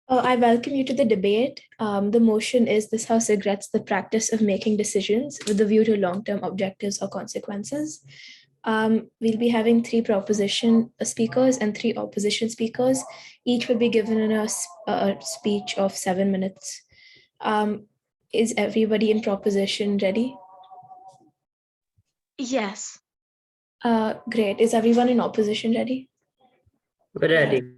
I welcome you to the debate. The motion is this House regrets the practice of making decisions with a view to long-term objectives or consequences. We'll be having three proposition speakers and three opposition speakers. Each will be given a speech of 7 minutes. Is everybody in proposition ready? Yes. Great. Is everyone in opposition ready? Ready.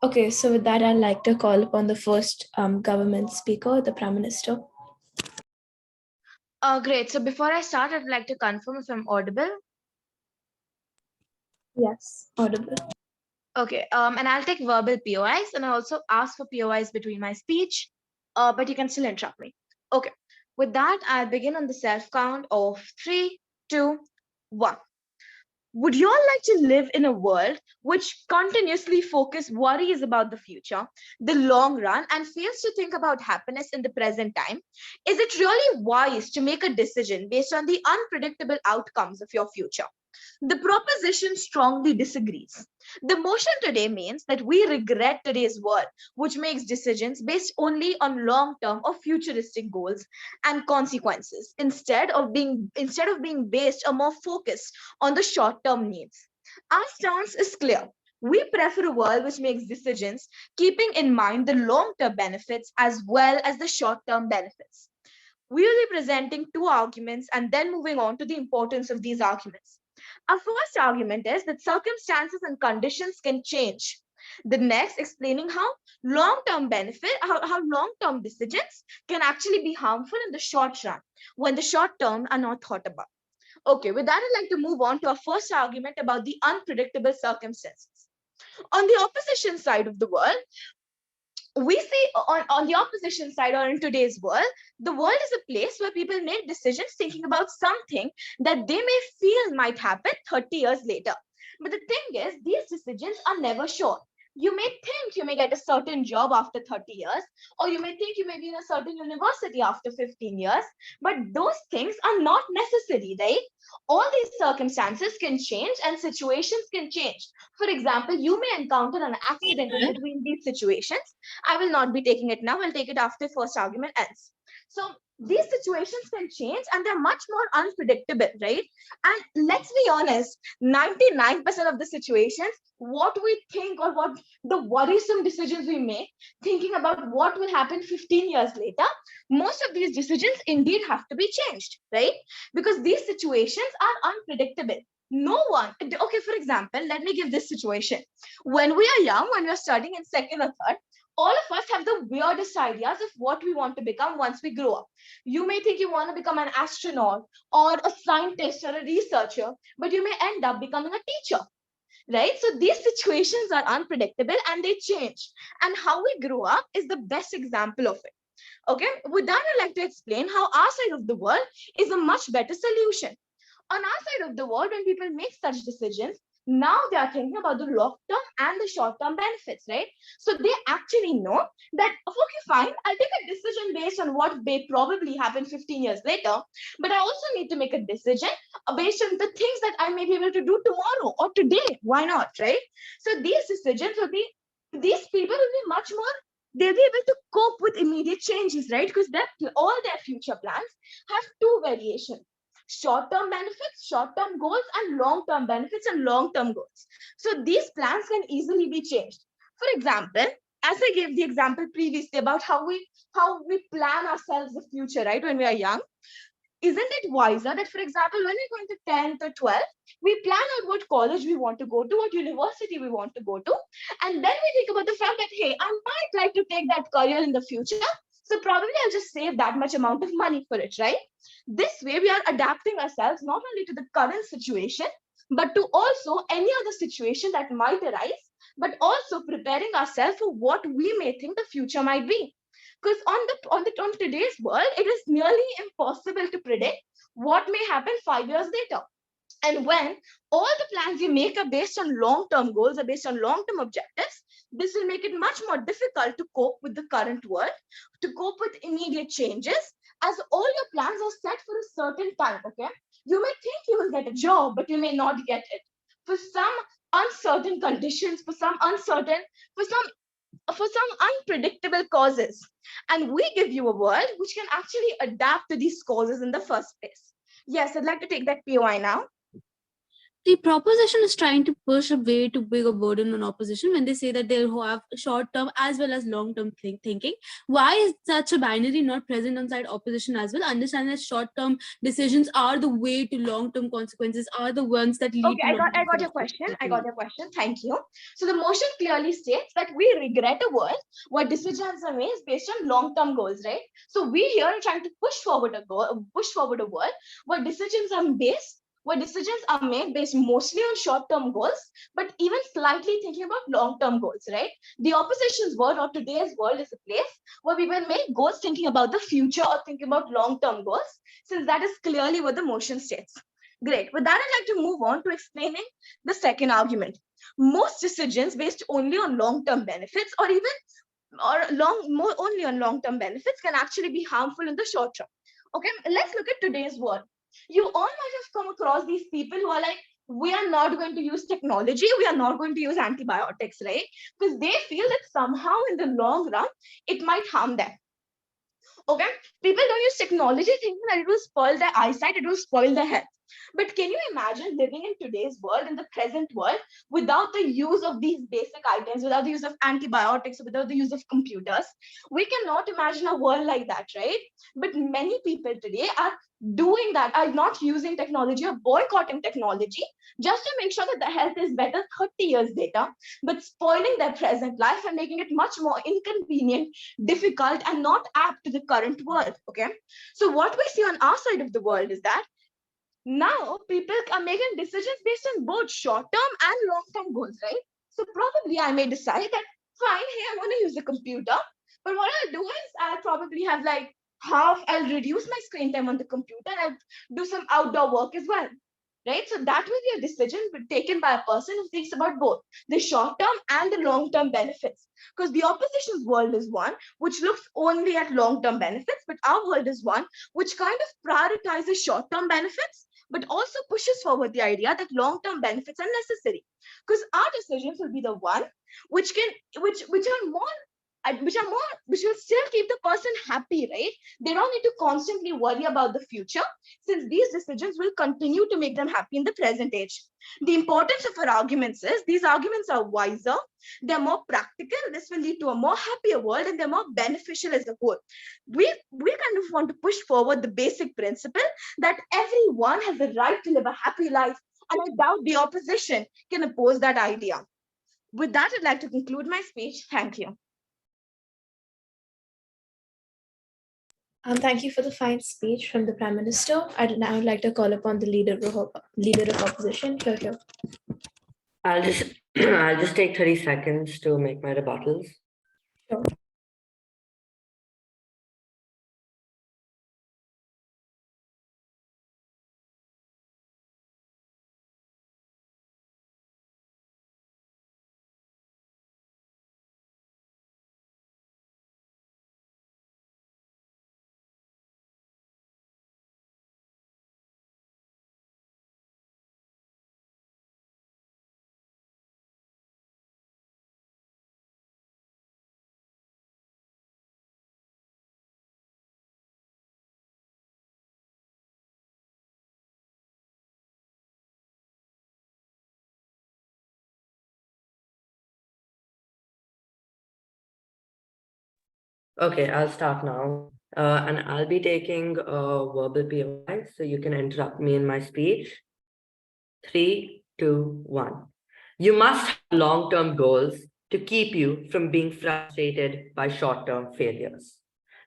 Okay, so with that, I'd like to call upon the first government speaker, the Prime Minister. Great. So before I start, I'd like to confirm if I'm audible. Yes, audible. Okay. And I'll take verbal POIs, and I also ask for POIs between my speech, but you can still interrupt me. Okay. With that, I'll begin on the self count of 3, 2, 1. Would you all like to live in a world which continuously worries about the future, the long run, and fails to think about happiness in the present time? Is it really wise to make a decision based on the unpredictable outcomes of your future? The proposition strongly disagrees. The motion today means that we regret today's world, which makes decisions based only on long-term or futuristic goals and consequences, instead of being based or more focused on the short-term needs. Our stance is clear. We prefer a world which makes decisions keeping in mind the long-term benefits as well as the short-term benefits. We will be presenting two arguments and then moving on to the importance of these arguments. Our first argument is that circumstances and conditions can change. The next, explaining how how long-term decisions can actually be harmful in the short run when the short term are not thought about. Okay, with that, I'd like to move on to our first argument about the unpredictable circumstances. On the opposition side of the world, we see on the opposition side, or in today's world, the world is a place where people make decisions thinking about something that they may feel might happen 30 years later. But the thing is, these decisions are never sure. You may think you may get a certain job after 30 years, or you may think you may be in a certain university after 15 years, but those things are not necessary, right? All these circumstances can change and situations can change. For example, you may encounter an accident in between these situations. I will not be taking it now. I'll take it after first argument ends. So these situations can change and they're much more unpredictable, right? And let's be honest, 99% of the situations, what we think or what the worrisome decisions we make, thinking about what will happen 15 years later, most of these decisions indeed have to be changed, right? Because these situations are unpredictable. No one, okay, for example, let me give this situation. When we are young, when we're studying in second or third, all of us have the weirdest ideas of what we want to become once we grow up. You may think you want to become an astronaut or a scientist or a researcher, but you may end up becoming a teacher, right? So these situations are unpredictable and they change. And how we grow up is the best example of it. Okay, with that, I'd like to explain how our side of the world is a much better solution. On our side of the world, when people make such decisions, now they are thinking about the long-term and the short-term benefits, right? So they actually know that, okay, fine, I'll take a decision based on what may probably happen 15 years later, but I also need to make a decision based on the things that I may be able to do tomorrow or today. Why not, right? So these decisions will be, these people will be much more, they'll be able to cope with immediate changes, right? Because all their future plans have two variations: short-term benefits, short-term goals, and long-term benefits and long-term goals. So these plans can easily be changed. For example, as I gave the example previously about how we plan ourselves the future, right? When we are young, isn't it wiser that, for example, when we're going to 10th or 12th, we plan out what college we want to go to, what university we want to go to, and then we think about the fact that, hey, I might like to take that career in the future, so probably I'll just save that much amount of money for it, right? This way, we are adapting ourselves not only to the current situation, but to also any other situation that might arise, but also preparing ourselves for what we may think the future might be. Because on today's world, it is nearly impossible to predict what may happen 5 years later. And when all the plans you make are based on long-term goals, are based on long-term objectives, this will make it much more difficult to cope with the current world, to cope with immediate changes, as all your plans are set for a certain time, okay? You may think you will get a job, but you may not get it. For some uncertain conditions, for some for some unpredictable causes. And we give you a world which can actually adapt to these causes in the first place. Yes, I'd like to take that POI now. The proposition is trying to push a way too big a burden on opposition when they say that they'll have short-term as well as long-term thinking. Why is such a binary not present on side opposition as well? Understand that short-term decisions are the way to long-term consequences, are the ones that lead Okay, to I got your question. I got your question. Thank you. So the motion clearly states that we regret a world where decisions are made based on long-term goals, right? So we here are trying to push forward a world where decisions are made based mostly on short-term goals, but even slightly thinking about long-term goals, right? The opposition's world or today's world is a place where we will make goals thinking about the future or thinking about long-term goals, since that is clearly what the motion states. Great. With that, I'd like to move on to explaining the second argument. Most decisions based only on long-term benefits or even more only on long-term benefits can actually be harmful in the short term. Okay, let's look at today's world. You all might have come across these people who are like, we are not going to use technology, we are not going to use antibiotics, right? Because they feel that somehow in the long run, it might harm them. Okay, people don't use technology thinking that it will spoil their eyesight, it will spoil their health. But can you imagine living in today's world, in the present world, without the use of these basic items, without the use of antibiotics, without the use of computers? We cannot imagine a world like that, right? But many people today are doing that, are not using technology or boycotting technology just to make sure that their health is better 30 years later, but spoiling their present life and making it much more inconvenient, difficult, and not apt to the current world. Okay, so what we see on our side of the world is that now people are making decisions based on both short-term and long-term goals, right? So probably I may decide that fine, hey, I'm going to use the computer, but what I'll do is I'll probably have like I'll reduce my screen time on the computer and I'll do some outdoor work as well, right? So that will be a decision taken by a person who thinks about both the short-term and the long-term benefits. Because the opposition's world is one which looks only at long-term benefits, but our world is one which kind of prioritizes short-term benefits but also pushes forward the idea that long-term benefits are necessary, because our decisions will be the one which are more which will still keep the person happy, right? They don't need to constantly worry about the future, since these decisions will continue to make them happy in the present age. The importance of our arguments is these arguments are wiser, they're more practical, this will lead to a more happier world, and they're more beneficial as a whole. We kind of want to push forward the basic principle that everyone has the right to live a happy life, and I doubt the opposition can oppose that idea. With that, I'd like to conclude my speech. Thank you. Thank you for the fine speech from the Prime Minister. I'd now like to call upon the leader of opposition. Here. I'll just take 30 seconds to make my rebuttals. Sure. Okay, I'll start now. And I'll be taking verbal POI, so you can interrupt me in my speech. 3, 2, 1. You must have long-term goals to keep you from being frustrated by short-term failures.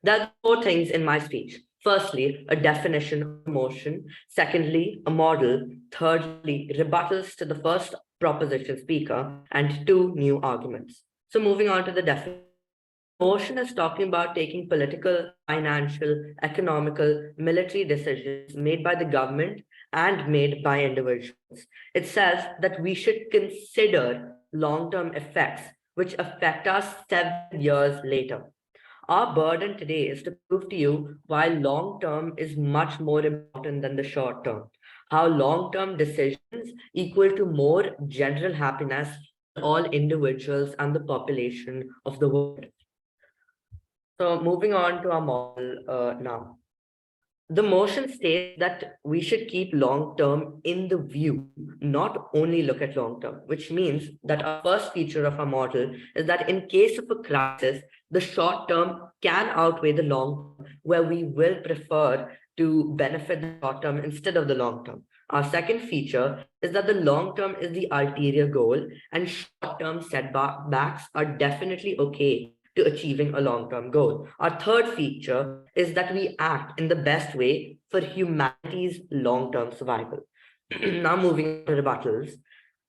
There are 4 things in my speech. Firstly, a definition of emotion. Secondly, a model. Thirdly, rebuttals to the first proposition speaker, and 2 new arguments. So moving on to the definition. Motion is talking about taking political, financial, economical, military decisions made by the government and made by individuals. It says that we should consider long-term effects which affect us 7 years later. Our burden today is to prove to you why long-term is much more important than the short-term. How long-term decisions equal to more general happiness all individuals and the population of the world. So moving on to our model now. The motion states that we should keep long term in the view, not only look at long term, which means that our first feature of our model is that in case of a crisis, the short term can outweigh the long term, where we will prefer to benefit the short term instead of the long term. Our second feature is that the long term is the ulterior goal, and short term setbacks are definitely okay to achieving a long-term goal. Our third feature is that we act in the best way for humanity's long-term survival. Now moving on to rebuttals.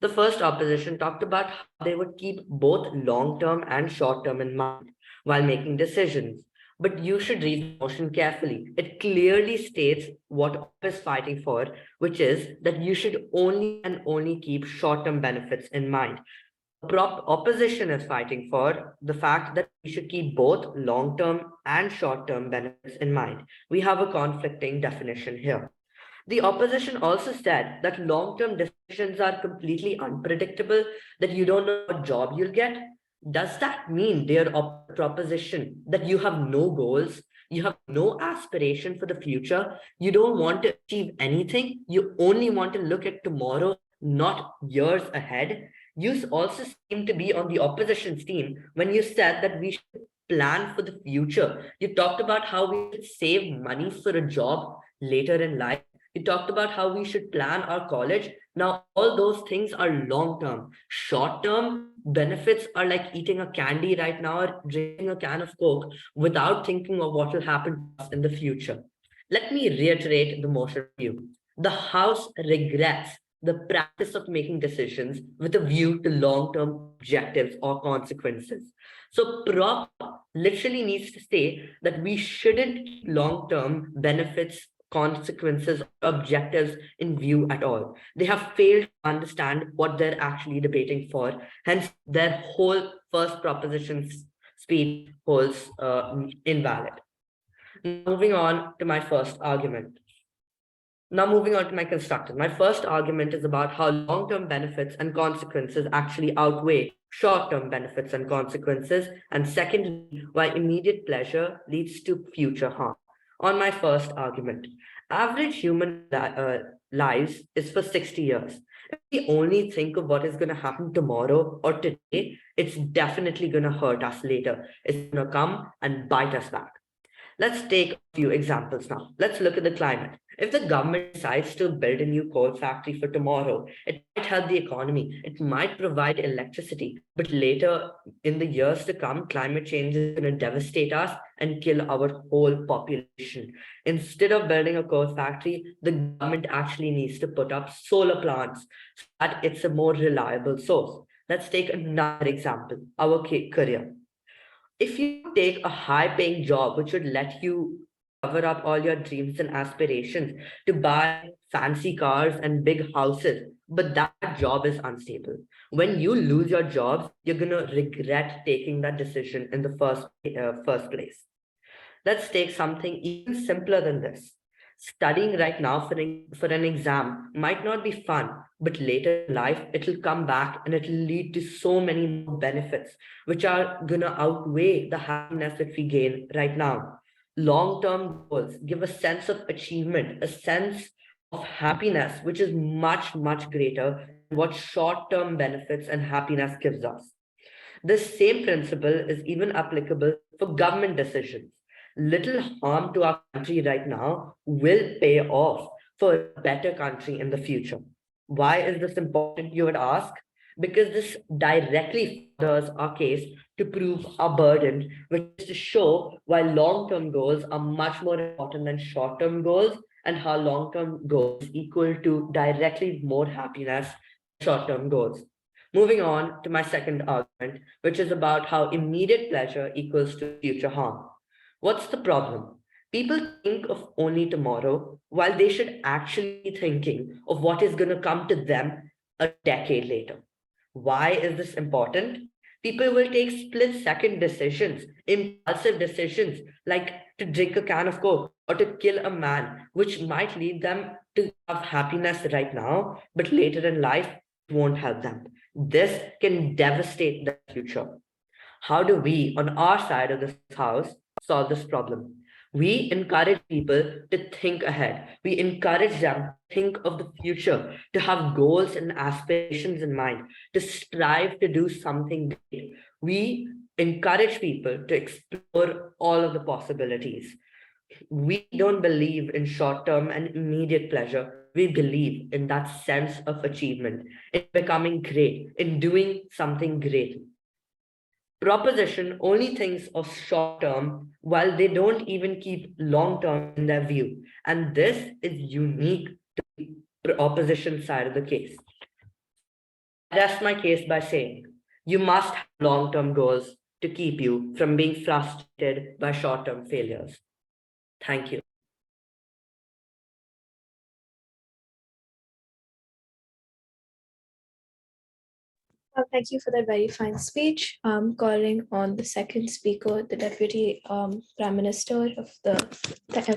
The first opposition talked about how they would keep both long-term and short-term in mind while making decisions. But you should read the motion carefully. It clearly states what OP is fighting for, which is that you should only and only keep short-term benefits in mind. Opposition is fighting for the fact that we should keep both long-term and short-term benefits in mind. We have a conflicting definition here. The opposition also said that long-term decisions are completely unpredictable, that you don't know what job you'll get. Does that mean, their proposition, that you have no goals, you have no aspiration for the future, you don't want to achieve anything, you only want to look at tomorrow, not years ahead? You also seem to be on the opposition's team when you said that we should plan for the future. You talked about how we should save money for a job later in life. You talked about how we should plan our college. Now, all those things are long term. Short term benefits are like eating a candy right now or drinking a can of Coke without thinking of what will happen to us in the future. Let me reiterate the motion for you. The House regrets the practice of making decisions with a view to long-term objectives or consequences. So prop literally needs to say that we shouldn't keep long-term benefits, consequences, objectives in view at all. They have failed to understand what they're actually debating for. Hence, their whole first proposition speech holds invalid. Moving on to my first argument. Now, moving on to my constructive. My first argument is about how long-term benefits and consequences actually outweigh short-term benefits and consequences. And secondly, why immediate pleasure leads to future harm. On my first argument, average human lives is for 60 years. If we only think of what is going to happen tomorrow or today, it's definitely going to hurt us later. It's going to come and bite us back. Let's take a few examples now. Let's look at the climate. If the government decides to build a new coal factory for tomorrow, it might help the economy. It might provide electricity. But later in the years to come, climate change is going to devastate us and kill our whole population. Instead of building a coal factory, the government actually needs to put up solar plants so that it's a more reliable source. Let's take another example, our career. If you take a high-paying job, which would let you cover up all your dreams and aspirations to buy fancy cars and big houses, but that job is unstable. When you lose your jobs, you're going to regret taking that decision in the first place. Let's take something even simpler than this. Studying right now for an exam might not be fun, but later in life, it'll come back and it'll lead to so many more benefits, which are going to outweigh the happiness that we gain right now. Long-term goals give a sense of achievement, a sense of happiness, which is much, much greater than what short-term benefits and happiness gives us. This same principle is even applicable for government decisions. Little harm to our country right now will pay off for a better country in the future. Why is this important, you would ask? Because this directly furthers our case to prove our burden, which is to show why long-term goals are much more important than short-term goals, and how long-term goals equal to directly more happiness than short-term goals. Moving on to my second argument, which is about how immediate pleasure equals to future harm. What's the problem? People think of only tomorrow while they should actually be thinking of what is going to come to them a decade later. Why is this important? People will take split-second decisions, impulsive decisions, like to drink a can of Coke or to kill a man, which might lead them to have happiness right now, but later in life, it won't help them. This can devastate the future. How do we, on our side of this house, solve this problem? We encourage people to think ahead. We encourage them to think of the future, to have goals and aspirations in mind, to strive to do something great. We encourage people to explore all of the possibilities. We don't believe in short term and immediate pleasure. We believe in that sense of achievement, in becoming great, in doing something great. Proposition only thinks of short term while they don't even keep long term in their view. And this is unique to the opposition side of the case. I rest my case by saying you must have long term goals to keep you from being frustrated by short term failures. Thank you. Thank you for that very fine speech. Calling on the second speaker, the Deputy Prime Minister of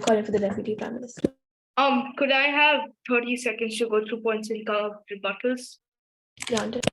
calling for the Deputy Prime Minister. Could I have 30 seconds to go through points and rebuttals? Granted.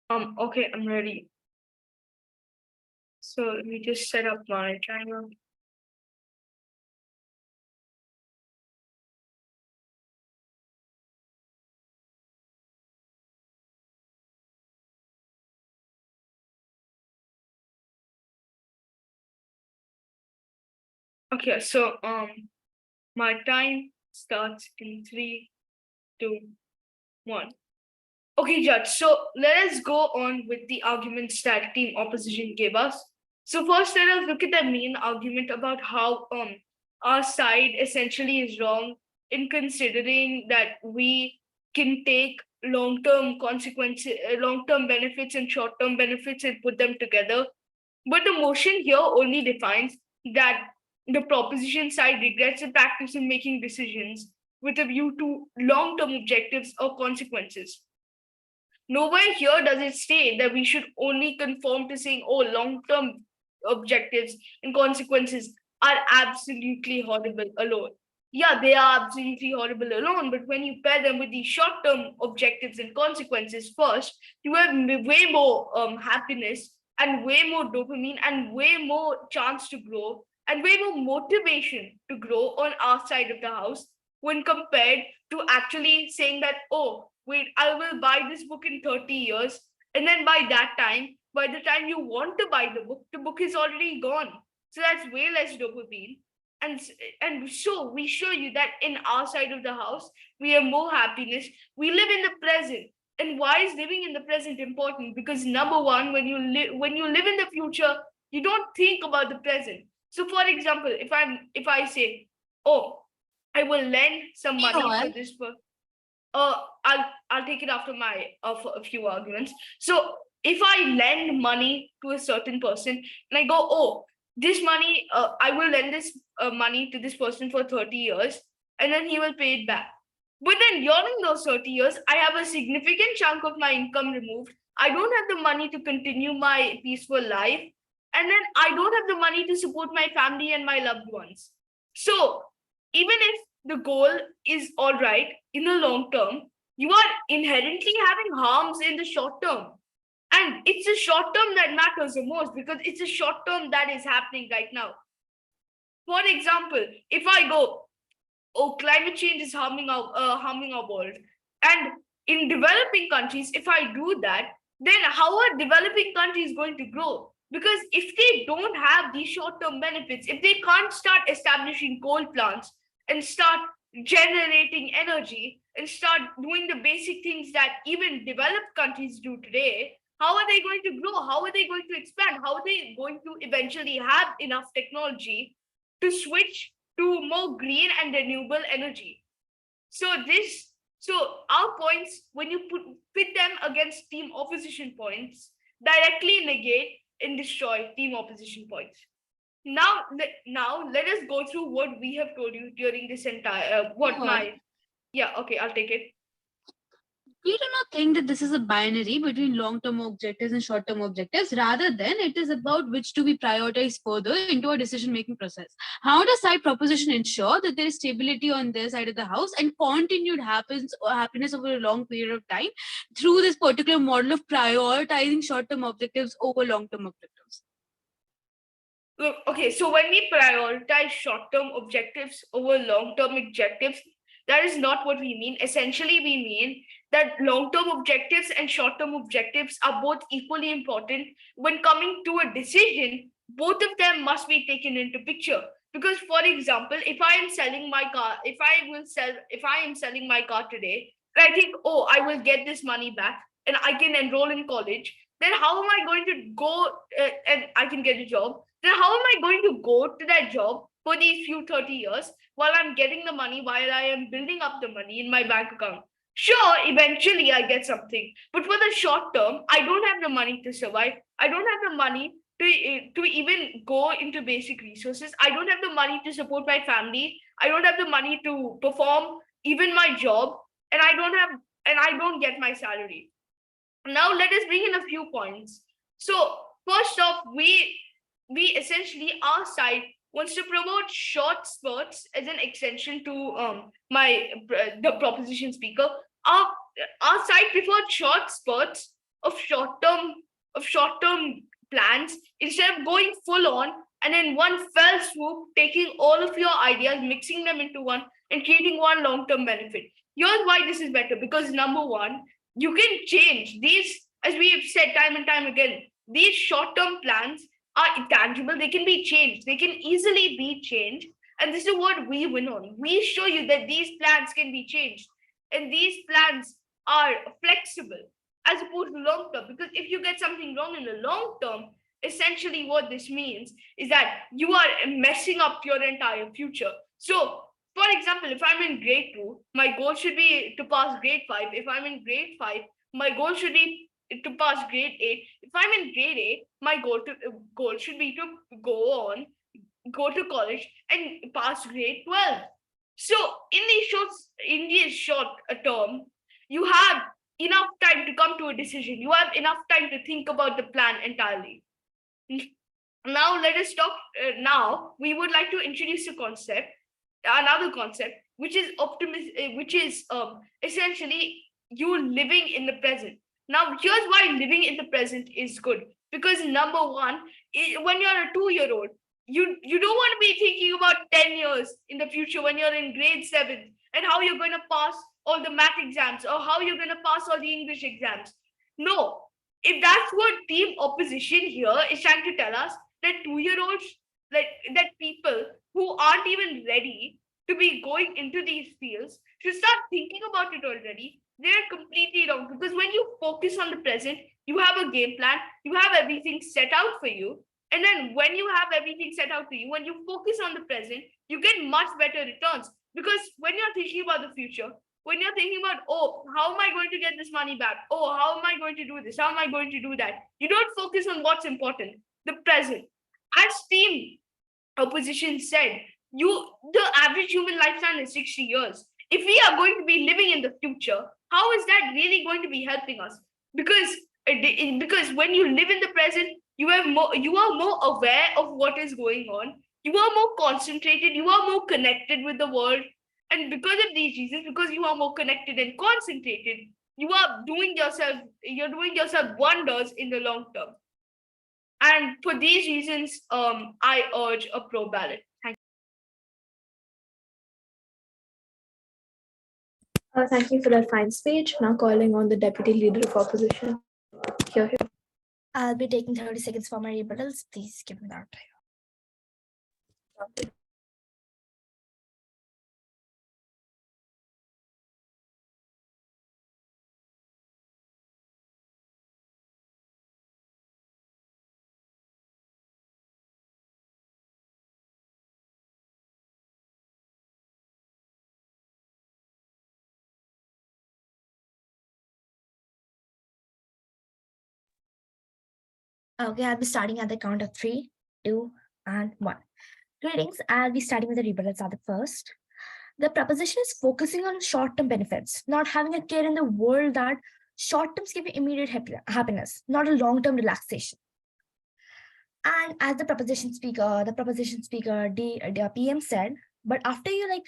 Okay, I'm ready. So let me just set up my timer. Okay, so my time starts in 3, 2, 1. Okay, Judge. So let us go on with the arguments that team opposition gave us. So first, let us look at the main argument about how our side essentially is wrong in considering that we can take long-term consequences, long-term benefits and short-term benefits and put them together. But the motion here only defines that the proposition side regrets the practice of making decisions with a view to long-term objectives or consequences. Nowhere here does it state that we should only conform to saying, oh, long term objectives and consequences are absolutely horrible alone. Yeah, they are absolutely horrible alone, but when you pair them with the short term objectives and consequences first, you have way more happiness and way more dopamine and way more chance to grow and way more motivation to grow on our side of the house when compared to actually saying that, oh, wait, I will buy this book in 30 years. And then by the time you want to buy the book is already gone. So that's way less dopamine. And, and so we show you that in our side of the house, we have more happiness. We live in the present. And why is living in the present important? Because number one, when you live in the future, you don't think about the present. So for example, if I say, oh, I will lend some money to this person. I'll take it after my a few arguments. So if I lend money to a certain person and I go, oh, this money, I will lend this money to this person for 30 years and then he will pay it back. But then during those 30 years, I have a significant chunk of my income removed. I don't have the money to continue my peaceful life. And then I don't have the money to support my family and my loved ones. So even if the goal is all right in the long term, you are inherently having harms in the short term. And it's the short term that matters the most because it's a short term that is happening right now. For example, if I go, oh, climate change is harming our world, and in developing countries, if I do that, then how are developing countries going to grow? Because if they don't have these short-term benefits, if they can't start establishing coal plants and start generating energy and start doing the basic things that even developed countries do today, how are they going to grow? How are they going to expand? How are they going to eventually have enough technology to switch to more green and renewable energy? So our points, when you pit them against team opposition points, directly negate and destroy team opposition points. Now let us go through what we have told you during this entire okay, I'll take it. We do not think that this is a binary between long-term objectives and short-term objectives. Rather than it is about which to be prioritized further into our decision-making process. How does side proposition ensure that there is stability on their side of the house and continued happiness over a long period of time through this particular model of prioritizing short-term objectives over long-term objectives? Look, okay, so when we prioritize short-term objectives over long-term objectives, that is not what we mean. Essentially, we mean that long-term objectives and short-term objectives are both equally important. When coming to a decision, both of them must be taken into picture. Because, for example, if I am selling my car, if I am selling my car today, and I think, oh, I will get this money back and I can enroll in college, then how am I going to go and I can get a job? Then how am I going to go to that job for these few 30 years while I'm getting the money, while I am building up the money in my bank account? Sure, eventually I get something, but for the short term, I don't have the money to survive. I don't have the money to even go into basic resources. I don't have the money to support my family. I don't have the money to perform even my job, and I don't get my salary. Now let us bring in a few points. So first off, we essentially, our side wants to promote short spurts as an extension to the proposition speaker. Our side preferred short spurts of short term plans instead of going full on and in one fell swoop taking all of your ideas, mixing them into one and creating one long-term benefit. Here's why this is better, because number one, you can change these, as we have said time and time again, these short-term plans are intangible. They can be changed. They can easily be changed. And this is what we win on. We show you that these plans can be changed. And these plans are flexible as opposed to long term. Because if you get something wrong in the long term, essentially what this means is that you are messing up your entire future. So, for example, if I'm in grade 2, my goal should be to pass grade 5. If I'm in grade 5, my goal should be to pass grade 8. If I'm in grade 8, my goal should be to go to college and pass grade 12. So in this short term, you have enough time to come to a decision. You have enough time to think about the plan entirely. Now let us talk. Now we would like to introduce another concept, which is essentially you living in the present. Now, here's why living in the present is good. Because number one, when you're a 2-year-old, you don't want to be thinking about 10 years in the future when you're in grade 7 and how you're going to pass all the math exams or how you're going to pass all the English exams. No, if that's what team opposition here is trying to tell us, that 2-year-olds, that people who aren't even ready to be going into these fields should start thinking about it already. They're completely wrong, because when you focus on the present, you have a game plan, you have everything set out for you. And then when you have everything set out for you, when you focus on the present, you get much better returns. Because when you're thinking about the future, when you're thinking about, oh, how am I going to get this money back? Oh, how am I going to do this? How am I going to do that? You don't focus on what's important, the present. As team opposition said, the average human lifespan is 60 years. If we are going to be living in the future, how is that really going to be helping us? Because when you live in the present, you are more aware of what is going on. You are more concentrated. You are more connected with the world. And because of these reasons, because you are more connected and concentrated, you're doing yourself wonders in the long term. And for these reasons, I urge a pro ballot. Thank Thank you for that fine speech. Now calling on the Deputy Leader of Opposition. Here, here. I'll be taking 30 seconds for my rebuttals. Please give me that. Okay, I'll be starting at the count of 3, 2, and 1. Greetings. I'll be starting with the rebuttals at the first. The proposition is focusing on short-term benefits, not having a care in the world that short-terms give you immediate happiness, not a long-term relaxation. And as the proposition speaker, the PM said, but after you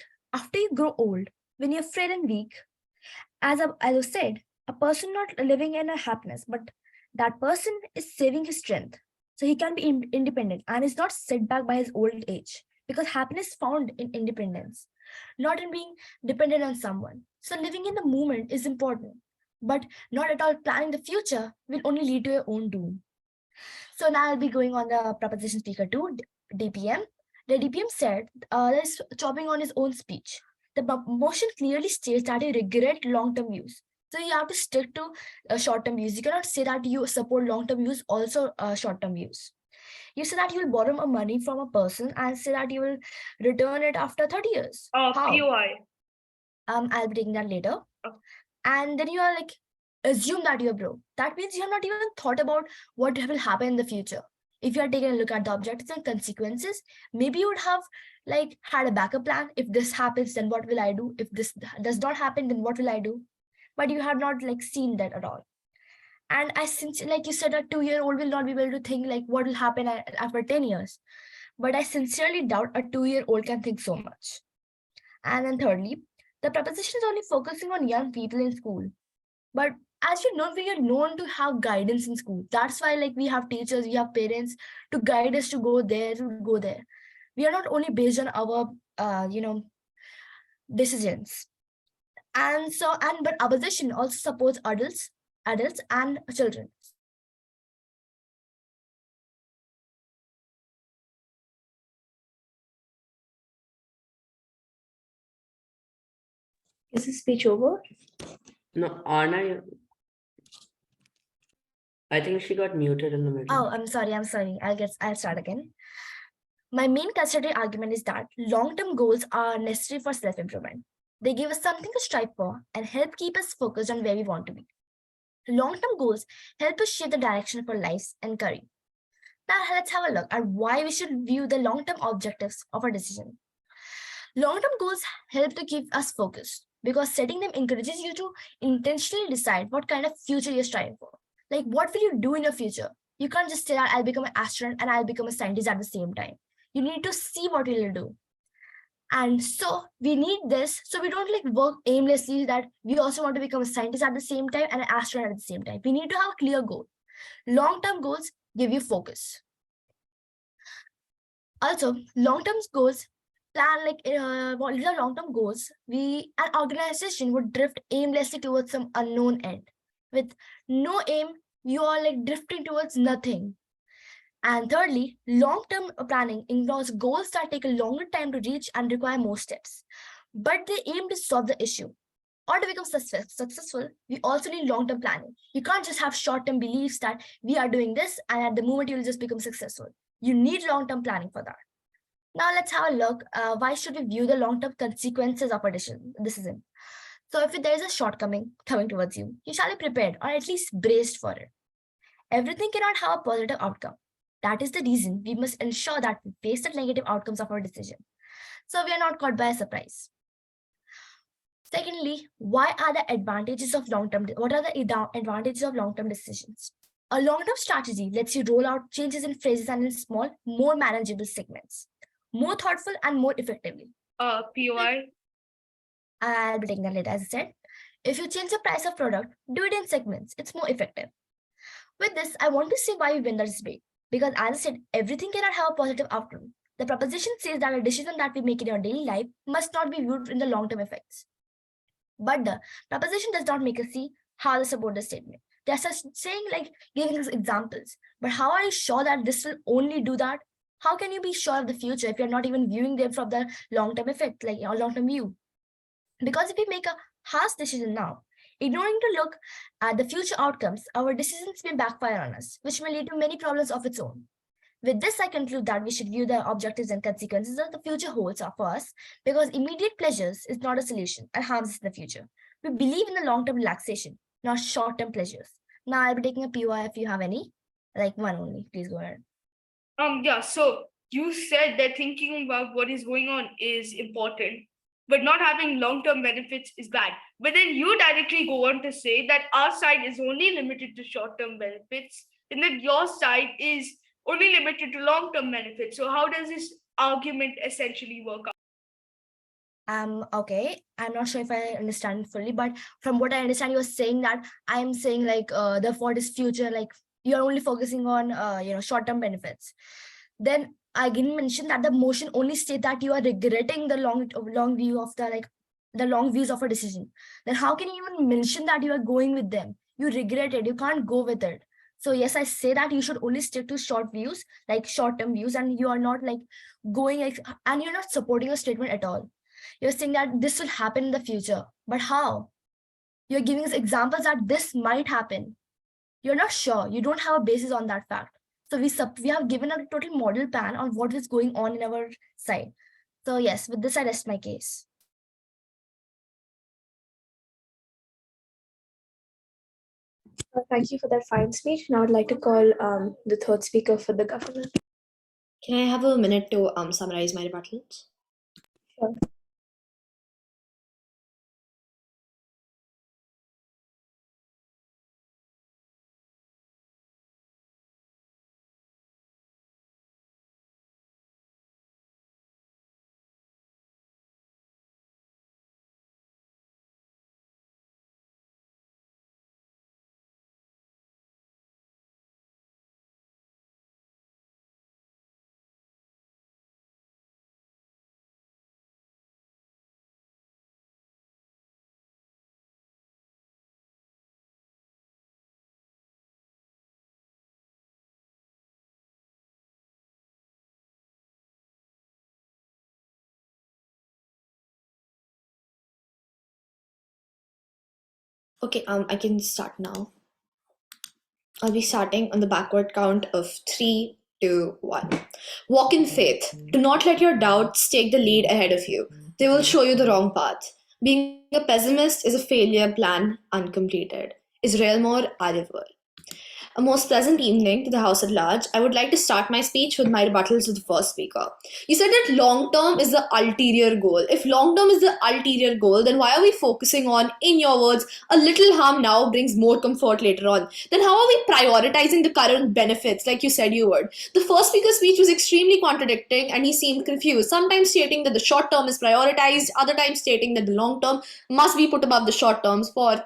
grow old, when you're frail and weak, as I said, a person not living in a happiness, but that person is saving his strength. So he can be independent and is not set back by his old age, because happiness found in independence, not in being dependent on someone. So living in the moment is important, but not at all planning the future will only lead to your own doom. So now I'll be going on the proposition speaker 2, DPM. The DPM said is chopping on his own speech. The motion clearly states that you regret long-term use. So you have to stick to short-term use. You cannot say that you support long-term use, also short-term use. You say that you will borrow money from a person and say that you will return it after 30 years. How? POI. I'll be taking that later. Oh. And then you are like, assume that you're broke. That means you have not even thought about what will happen in the future. If you are taking a look at the objectives and consequences, maybe you would have had a backup plan. If this happens, then what will I do? If this does not happen, then what will I do? But you have not seen that at all. And since you said, a 2-year-old will not be able to think what will happen after 10 years. But I sincerely doubt a 2-year-old can think so much. And then thirdly, the proposition is only focusing on young people in school. But as you know, we are known to have guidance in school. That's why we have teachers, we have parents to guide us to go there, We are not only based on our, decisions. But opposition also supports adults and children. Is the speech over? No, Anna, I think she got muted in the middle. Oh, I'm sorry. I'll start again. My main considered argument is that long-term goals are necessary for self-improvement. They give us something to strive for and help keep us focused on where we want to be. Long-term goals help us shape the direction of our lives and career. Now let's have a look at why we should view the long-term objectives of our decision. Long-term goals help to keep us focused because setting them encourages you to intentionally decide what kind of future you're striving for. What will you do in your future? You can't just say that I'll become an astronaut and I'll become a scientist at the same time. You need to see what you'll do. And so we need this, so we don't work aimlessly that we also want to become a scientist at the same time and an astronaut at the same time. We need to have a clear goal. Long-term goals give you focus. Also, long-term goals long-term goals, an organization would drift aimlessly towards some unknown end. With no aim, you are drifting towards nothing. And thirdly, long-term planning involves goals that take a longer time to reach and require more steps. But they aim to solve the issue. Or to become successful, we also need long-term planning. You can't just have short-term beliefs that we are doing this and at the moment you'll just become successful. You need long-term planning for that. Now let's have a look. Why should we view the long-term consequences of a decision? So if there is a shortcoming coming towards you, you shall be prepared or at least braced for it. Everything cannot have a positive outcome. That is the reason we must ensure that we face the negative outcomes of our decision, so we are not caught by a surprise. Secondly, what are the advantages of long-term decisions? A long-term strategy lets you roll out changes in phases and in small, more manageable segments, more thoughtful and more effectively. POI. I'll be taking that later, as I said. If you change the price of product, do it in segments. It's more effective. With this, I want to say why we win the debate. Because as I said, everything cannot have a positive outcome. The proposition says that a decision that we make in our daily life must not be viewed in the long-term effects. But the proposition does not make us see how to support the statement. They're saying like giving us examples. But how are you sure that this will only do that? How can you be sure of the future if you're not even viewing them from the long-term effect, like your long-term view? Because if we make a harsh decision now, ignoring to look at the future outcomes, our decisions may backfire on us, which may lead to many problems of its own. With this, I conclude that we should view the objectives and consequences that the future holds for us, because immediate pleasures is not a solution and harms us in the future. We believe in the long-term relaxation, not short-term pleasures. Now I'll be taking a POI if you have any, like one only. Please go ahead. Yeah, so you said that thinking about what is going on is important, but not having long-term benefits is bad. But then you directly go on to say that our side is only limited to short-term benefits, and that your side is only limited to long-term benefits. So how does this argument essentially work out? Okay, I'm not sure if I understand fully, but from what I understand, you're saying that I'm saying like the for this future, like you're only focusing on short-term benefits. Then I again mentioned that the motion only state that you are regretting the long view of the the long views of a decision. Then how can you even mention that you are going with them? You regret it, you can't go with it. So yes, I say that you should only stick to short views, like short-term views, and you are not like going and you're not supporting a statement at all. You're saying that this will happen in the future, but how? You're giving us examples that this might happen. You're not sure. You don't have a basis on that fact. So we have given a total model plan on what is going on in our side. So yes, with this I rest my case. Thank you for that fine speech. Now I'd like to call the third speaker for the government. Can I have a minute to summarize my rebuttals? Sure. Okay, I can start now. I'll be starting on the backward count of 3, 2, 1. Walk in faith. Do not let your doubts take the lead ahead of you. They will show you the wrong path. Being a pessimist is a failure plan uncompleted. Israel Moore, Aarav. A most pleasant evening to the House at large. I would like to start my speech with my rebuttals to the first speaker. You said that long term is the ulterior goal. If long term is the ulterior goal, then why are we focusing on, in your words, a little harm now brings more comfort later on? Then how are we prioritizing the current benefits like you said you would? The first speaker's speech was extremely contradicting and he seemed confused, sometimes stating that the short term is prioritized, other times stating that the long term must be put above the short terms for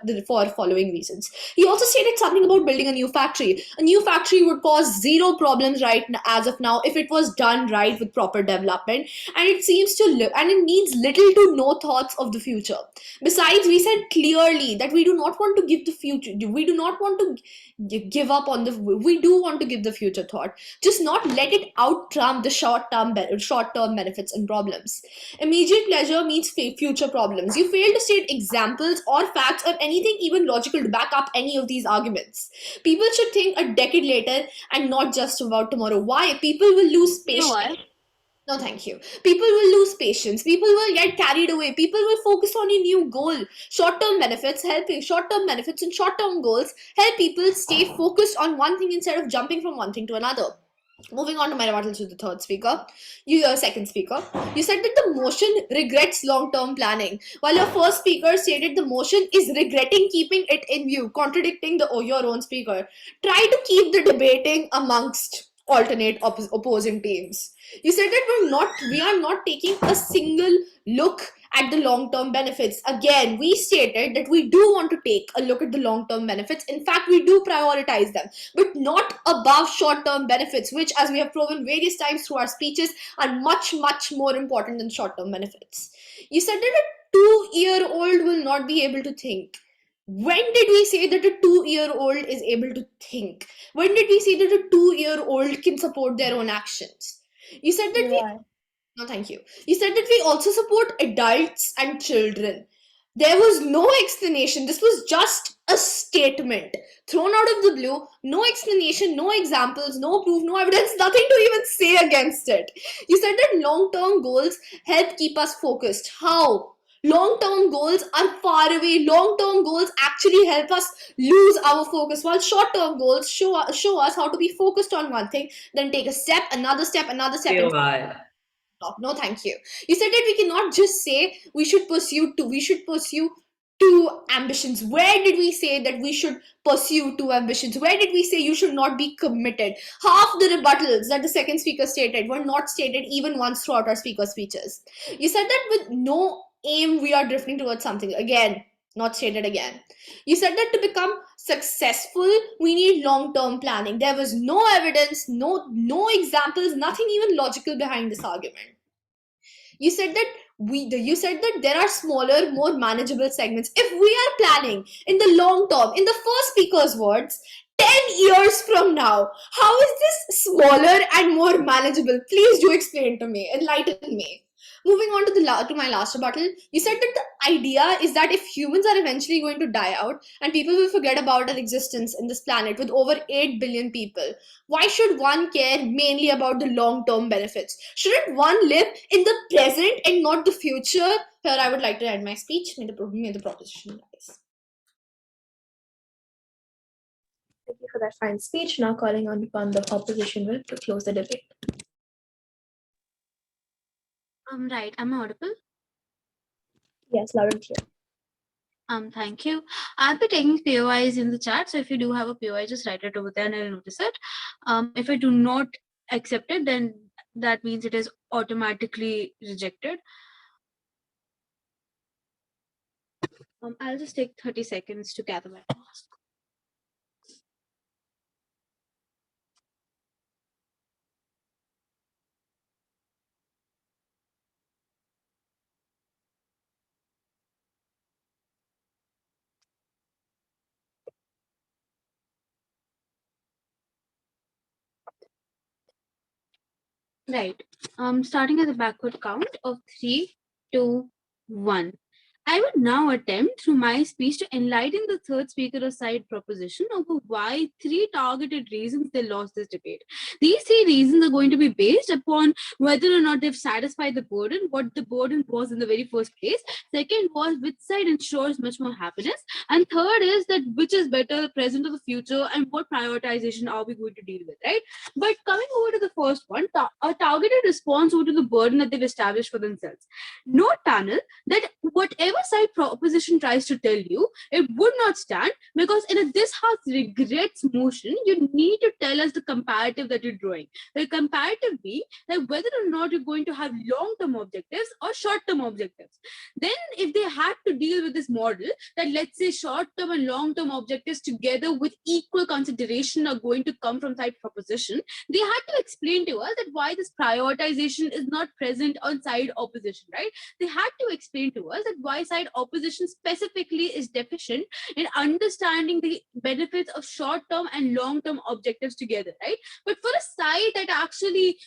following reasons. He also stated something about building a new factory. A new factory would cause zero problems as of now if it was done right with proper development, and it seems to and it needs little to no thoughts of the future. Besides, we said clearly that we do not want to give the future. We do not want to give up on the. We do want to give the future thought, just not let it out trump the short term benefits and problems. Immediate pleasure means future problems. You fail to state examples or facts or anything even logical to back up any of these arguments. People should think a decade later and not just about tomorrow. Why? People will lose patience. Why? No, thank you. People will lose patience. People will get carried away. People will focus on a new goal. Short-term benefits and short-term goals help people stay focused on one thing instead of jumping from one thing to another. Moving on to my rebuttal to the third speaker, second speaker. You said that the motion regrets long-term planning, while your first speaker stated the motion is regretting keeping it in view, contradicting your own speaker. Try to keep the debating amongst alternate opposing teams. You said that we are not taking a single look at the long-term benefits. Again, we stated that we do want to take a look at the long-term benefits. In fact, we do prioritize them, but not above short-term benefits, which, as we have proven various times through our speeches, are much, much more important than short-term benefits. You said that a 2-year-old will not be able to think. When did we say that a 2-year-old is able to think? When did we say that a 2-year-old can support their own actions? You said that we no, thank you. You said that we also support adults and children. There was no explanation. This was just a statement thrown out of the blue. No explanation, no examples, no proof, no evidence, nothing to even say against it. You said that long term goals help keep us focused. How? Long term goals are far away. Long term goals actually help us lose our focus, while short term goals show us how to be focused on one thing, then take a step, another step, another step, and POI. no, thank you. You said that we cannot just say we should pursue two ambitions. Where did we say that we should pursue two ambitions? Where did we say you should not be committed? Half the rebuttals that the second speaker stated were not stated even once throughout our speaker speeches. You said that with no aim we are drifting towards something. Again, not stated again. You said that to become successful we need long-term planning. There was no evidence, no examples, nothing even logical behind this argument. You said that you said that there are smaller, more manageable segments. If we are planning in the long term, in the first speaker's words, 10 years from now, how is this smaller and more manageable? Please do explain to me, enlighten me. Moving on to to my last rebuttal, you said that the idea is that if humans are eventually going to die out and people will forget about our existence in this planet with over 8 billion people, why should one care mainly about the long term benefits? Shouldn't one live in the present and not the future? Here, I would like to end my speech. May the proposition rise. Thank you for that fine speech. Now calling upon the opposition whip to close the debate. Right. Am I audible? Yes, loud and clear. Thank you. I'll be taking POIs in the chat. So if you do have a POI, just write it over there and I'll notice it. If I do not accept it, then that means it is automatically rejected. I'll just take 30 seconds to gather my thoughts. Right. Starting at the backward count of 3, 2, 1. I would now attempt through my speech to enlighten the third speaker's side proposition over why 3 targeted reasons they lost this debate. These 3 reasons are going to be based upon whether or not they've satisfied the burden, what the burden was in the very first place. Second was which side ensures much more happiness. And third is that which is better, present or the future, and what prioritization are we going to deal with, right? But coming over to the first one, a targeted response over to the burden that they've established for themselves. Note panel that whatever side proposition tries to tell you, it would not stand, because in a this house regrets motion, you need to tell us the comparative that you're drawing. The comparative be that whether or not you're going to have long-term objectives or short-term objectives. Then if they had to deal with this model that let's say short-term and long-term objectives together with equal consideration are going to come from side proposition, they had to explain to us that why this prioritization is not present on side opposition, right? They had to explain to us that why side opposition specifically is deficient in understanding the benefits of short-term and long-term objectives together, right? But for a side that actually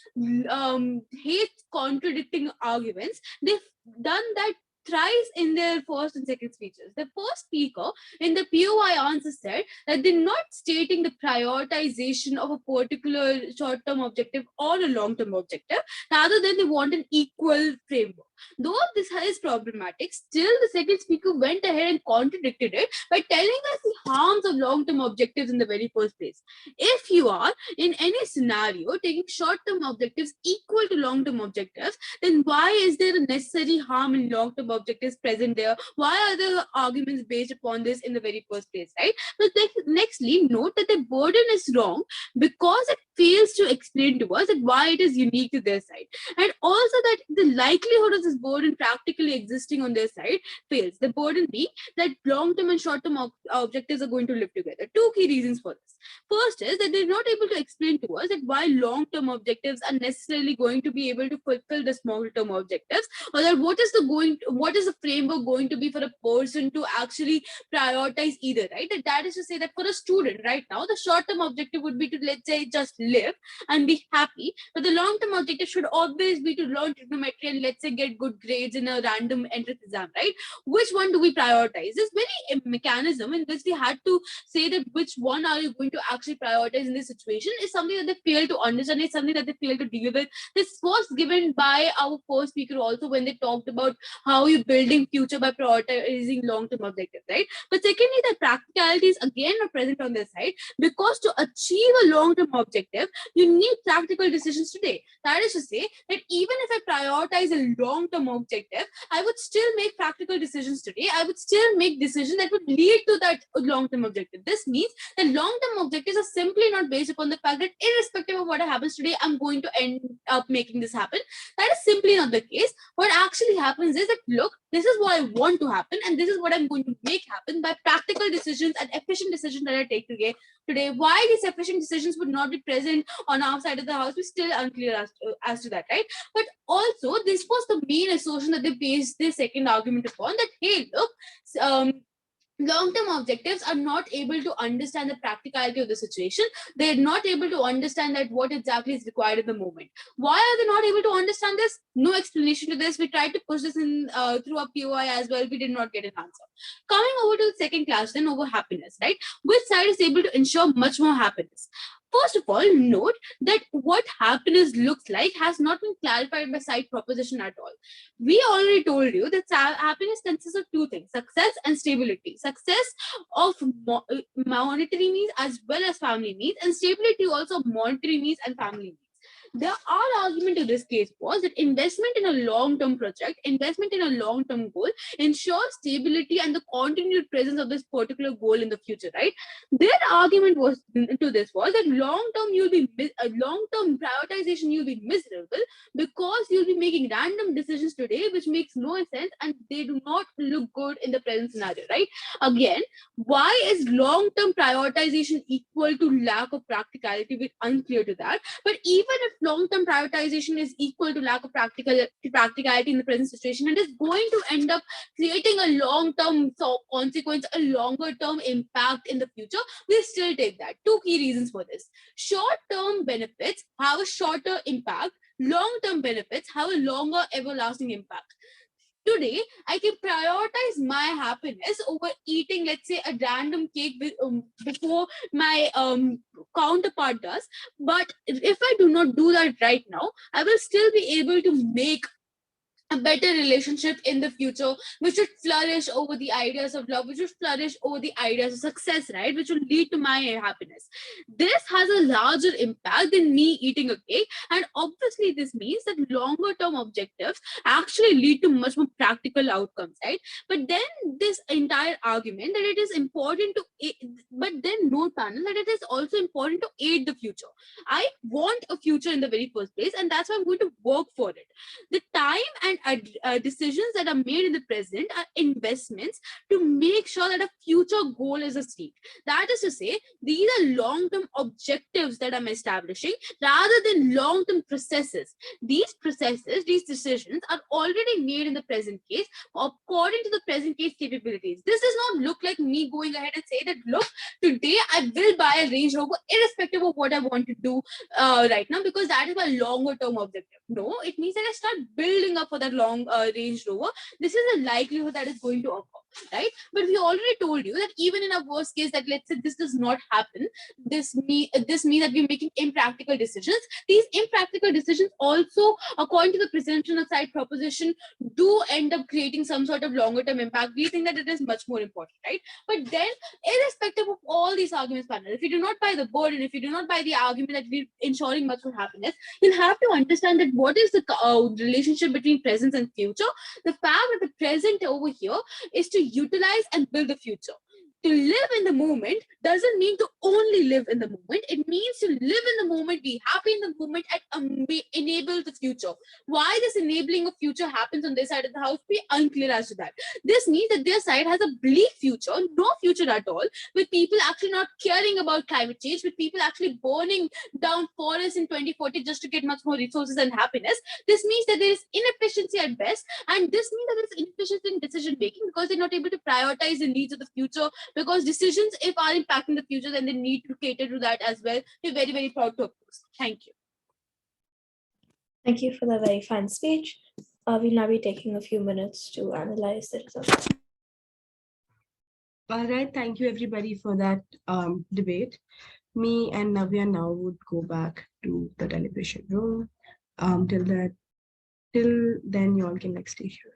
hates contradicting arguments, they've done that thrice in their first and second speeches. The first speaker in the POI answer said that they're not stating the prioritization of a particular short-term objective or a long-term objective, rather than they want an equal framework. Though this is problematic, still the second speaker went ahead and contradicted it by telling us the harms of long-term objectives in the very first place. If you are in any scenario taking short-term objectives equal to long-term objectives, then why is there a necessary harm in long-term objectives present there? Why are the arguments based upon this in the very first place, right? But nextly, note that the burden is wrong because it fails to explain to us that why it is unique to their side, and also that the likelihood of this burden practically existing on their side fails. The burden being that long-term and short-term objectives are going to live together. Two key reasons for this. First is that they're not able to explain to us that why long-term objectives are necessarily going to be able to fulfill the small-term objectives, or that what is the framework going to be for a person to actually prioritize either, right? That is to say that for a student right now, the short-term objective would be to, let's say, just live and be happy, but the long-term objective should always be to learn trigonometry and, let's say, get good grades in a random entrance exam, right? Which one do we prioritize? There's many mechanism in which they had to say that which one are you going to actually prioritize in this situation is something that they fail to understand, is something that they fail to deal with. This was given by our first speaker also when they talked about how you're building future by prioritizing long-term objectives, right? But secondly, the practicalities again are present on their side, because to achieve a long-term objective, you need practical decisions today. That is to say that even if I prioritize a long-term objective, I would still make practical decisions today. I would still make decisions that would lead to that long-term objective. This means that long-term objectives are simply not based upon the fact that irrespective of what happens today, I'm going to end up making this happen. That is simply not the case. What actually happens is that, look, this is what I want to happen, and this is what I'm going to make happen by practical decisions and efficient decisions that I take today. Why these efficient decisions would not be present on our side of the house, we're still unclear as to that, right? But also, this was the main assertion that they based their second argument upon, that, hey, look, long-term objectives are not able to understand the practicality of the situation. They're not able to understand that what exactly is required in the moment. Why are they not able to understand this? No explanation to this. We tried to push this in through a POI as well. We did not get an answer. Coming over to the second class, then over happiness, right? Which side is able to ensure much more happiness? First of all, note that what happiness looks like has not been clarified by side proposition at all. We already told you that happiness consists of two things: success and stability. Success of monetary means as well as family needs, and stability also of monetary needs and family needs. Our argument in this case was that investment in a long-term project, investment in a long-term goal ensures stability and the continued presence of this particular goal in the future, right? Their argument was to this was that long-term prioritization, you'll be miserable because you'll be making random decisions today which makes no sense and they do not look good in the present scenario, right? Again, why is long-term prioritization equal to lack of practicality? We're unclear to that. But even if long-term prioritization is equal to lack of practicality in the present situation, it is going to end up creating a long-term consequence, a longer-term impact in the future. We still take that. Two key reasons for this. Short-term benefits have a shorter impact. Long-term benefits have a longer, everlasting impact. Today, I can prioritize my happiness over eating, let's say, a random cake before my counterpart does. But if I do not do that right now, I will still be able to make a better relationship in the future, which would flourish over the ideas of love, which would flourish over the ideas of success, right? Which will lead to my happiness. This has a larger impact than me eating a cake. And obviously, this means that longer term objectives actually lead to much more practical outcomes, right? But then this entire argument that it is important to, but then note panel that it is also important to aid the future. I want a future in the very first place, and that's why I'm going to work for it. The time and decisions that are made in the present are investments to make sure that a future goal is achieved. That is to say, these are long-term objectives that I'm establishing rather than long-term processes. These processes, these decisions are already made in the present case according to the present case capabilities. This does not look like me going ahead and say that, look, today I will buy a Range Rover irrespective of what I want to do right now, because that is my longer term objective. No, it means that I start building up for that long Range Rover. This is a likelihood that is going to occur, right? But we already told you that even in a worst case that, let's say, this does not happen, this means that we're making impractical decisions. These impractical decisions also, according to the presumption of side proposition, do end up creating some sort of longer term impact. We think that it is much more important, right? But then, irrespective of all these arguments, panel, if you do not buy the board and if you do not buy the argument that we're ensuring much more happiness, you'll have to understand that what is the relationship between present and future. The fact that the present over here is to utilize and build the future. to live in the moment doesn't mean to only live in the moment. It means to live in the moment, be happy in the moment, and enable the future. Why this enabling of future happens on their side of the house, be unclear as to that. This means that their side has a bleak future, no future at all, with people actually not caring about climate change, with people actually burning down forests in 2040 just to get much more resources and happiness. This means that there is inefficiency at best, and this means that there is inefficiency in decision making because they're not able to prioritize the needs of the future, because decisions, if are impacting the future, then they need to cater to that as well. We're very, very proud to oppose. Thank you. Thank you for the very fun speech. We'll now be taking a few minutes to analyze the results. All right, thank you everybody for that debate. Me and Navya now would go back to the deliberation room. Till then, you all can stay here.